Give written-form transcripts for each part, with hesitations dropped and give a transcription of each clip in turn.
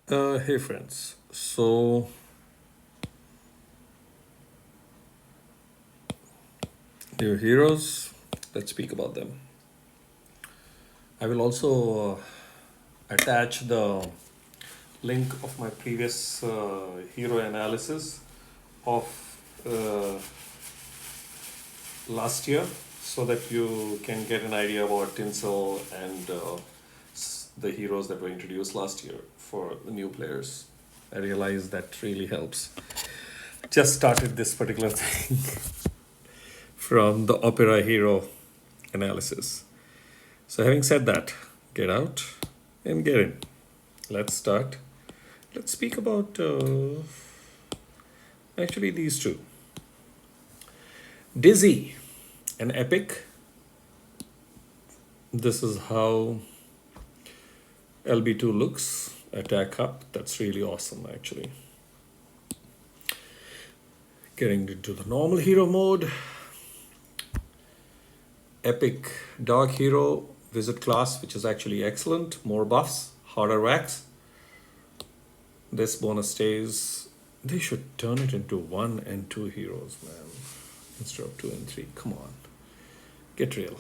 Hey friends, so your heroes, let's speak about them. I will also attach the link of my previous hero analysis of uh, last year so that you can get an idea about Tinsel and the heroes that were introduced last year for the new players. I realize that really helps. Just started this particular thing from the Opera Hero analysis. So, having said that, get out and get in. Let's start. Let's speak about actually these two. Dizzy, an epic. This is how LB2 looks. Attack up. That's really awesome, actually. Getting into the normal hero mode. Epic Dog Hero Visit class, which is actually excellent. More buffs, harder wax. This bonus stays. They should turn it into 1 and 2 heroes, man, instead of 2 and 3. Come on, get real.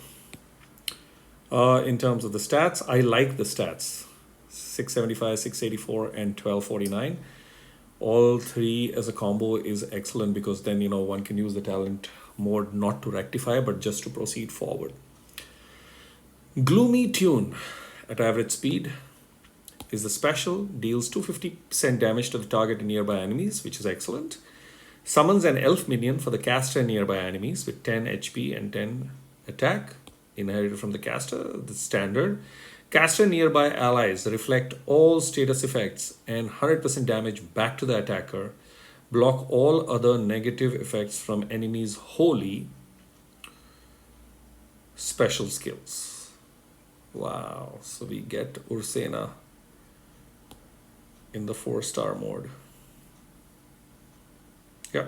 In terms of the stats, I like the stats 675, 684, and 1249. All three as a combo is excellent because then one can use the talent mode not to rectify but just to proceed forward. Gloomy Tune at average speed is the special, deals 250% damage to the target and nearby enemies, which is excellent. Summons an elf minion for the caster and nearby enemies with 10 HP and 10 attack, inherited from the caster, the standard. Caster nearby allies reflect all status effects and 100% damage back to the attacker. Block all other negative effects from enemies wholly. Special skills. Wow, so we get Ursena in the 4-star mode. Yeah.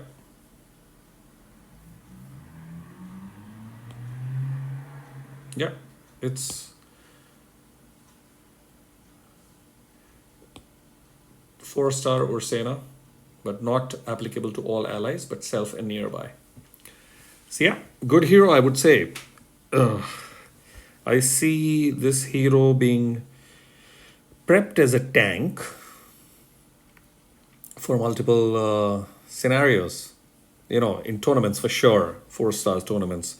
Yeah, it's 4-star Ursena, but not applicable to all allies, but self and nearby. So yeah, good hero, I would say. I see this hero being prepped as a tank for multiple scenarios. In tournaments for sure, 4-star tournaments,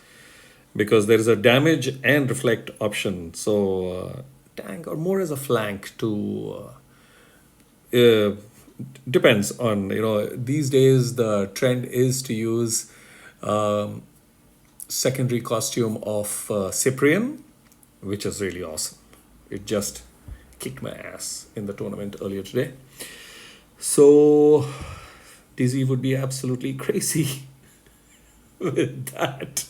because there is a damage and reflect option. So tank or more as a flank to depends on these days the trend is to use secondary costume of Cyprian, which is really awesome. It just kicked my ass in the tournament earlier today. So Dizzy would be absolutely crazy with that.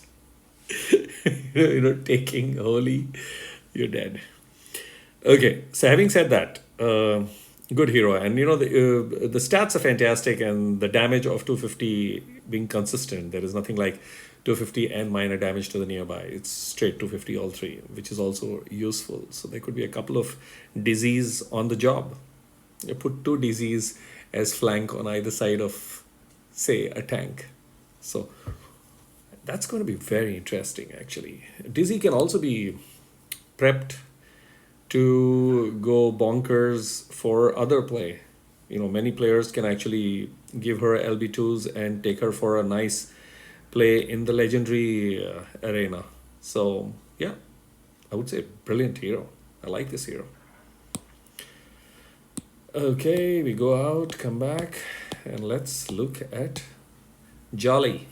Taking holy, you're dead. Okay, so having said that, good hero, and the stats are fantastic, and the damage of 250 being consistent. There is nothing like 250 and minor damage to the nearby. It's straight 250 all three, which is also useful. So there could be a couple of disease on the job. You put two disease as flank on either side of, say, a tank. So that's going to be very interesting, actually. Dizzy can also be prepped to go bonkers for other play. Many players can actually give her LB2s and take her for a nice play in the legendary arena. So, yeah, I would say brilliant hero. I like this hero. Okay, we go out, come back, and let's look at Jolly.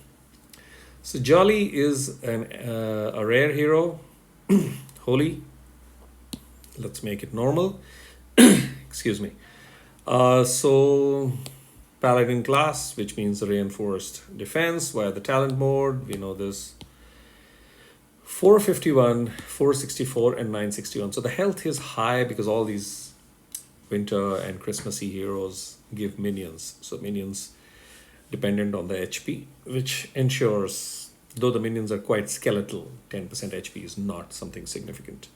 So Jolly is a rare hero, holy. Let's make it normal. Excuse me. So Paladin class, which means reinforced defense via the talent mode. We know this. 451, 464, and 961. So the health is high because all these winter and Christmassy heroes give minions. So minions dependent on the HP, which ensures, though the minions are quite skeletal, 10% HP is not something significant.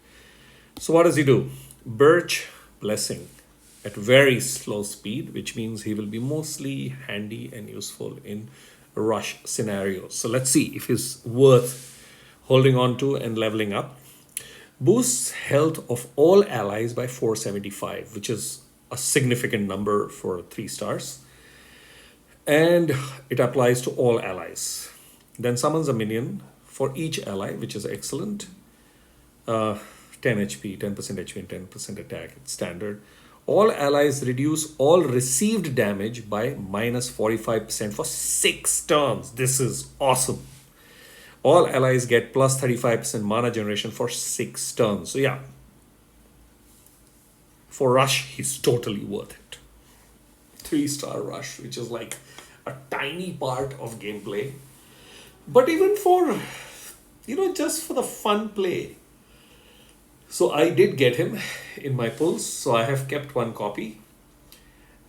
So what does he do? Birch Blessing. at very slow speed, which means he will be mostly handy and useful in rush scenarios. So let's see if he's worth holding on to and leveling up. Boosts health of all allies by 475, which is a significant number for 3 stars. And it applies to all allies. Then summons a minion for each ally, which is excellent. 10 HP, 10% HP, and 10% attack. It's standard. All allies reduce all received damage by minus 45% for 6 turns. This is awesome. All allies get plus 35% mana generation for 6 turns. So yeah, for Rush, he's totally worth it. 3-star Rush, which is like a tiny part of gameplay. But even for, just for the fun play. So I did get him in my pulls. So I have kept 1 copy.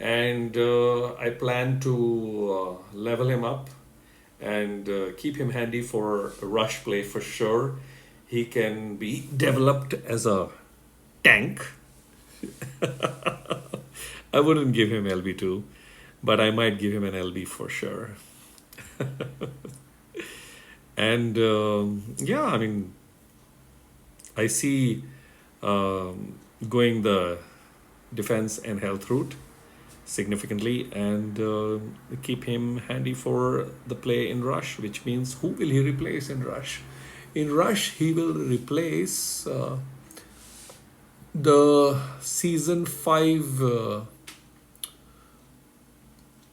And I plan to level him up and keep him handy for a rush play for sure. He can be developed as a tank. I wouldn't give him LB2, but I might give him an LB for sure. And yeah, I mean, I see going the defense and health route significantly, and keep him handy for the play in Rush, which means who will he replace in Rush? In Rush, he will replace the season 5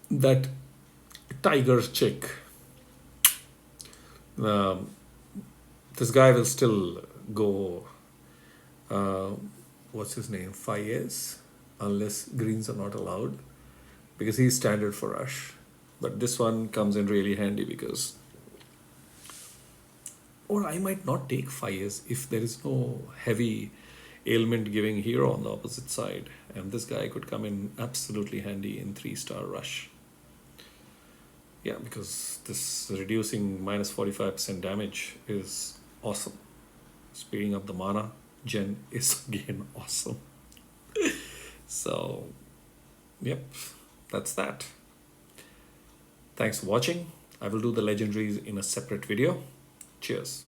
that tiger chick. This guy will still go what's his name, Fayez, unless greens are not allowed, because he's standard for Rush. But this one comes in really handy because, or I might not take Fayez if there is no heavy ailment giving hero on the opposite side, and this guy could come in absolutely handy in 3-star Rush. Yeah, because this reducing minus 45% damage is awesome. Speeding up the mana gen is again awesome. So, yep, that's that. Thanks for watching. I will do the legendaries in a separate video. Cheers.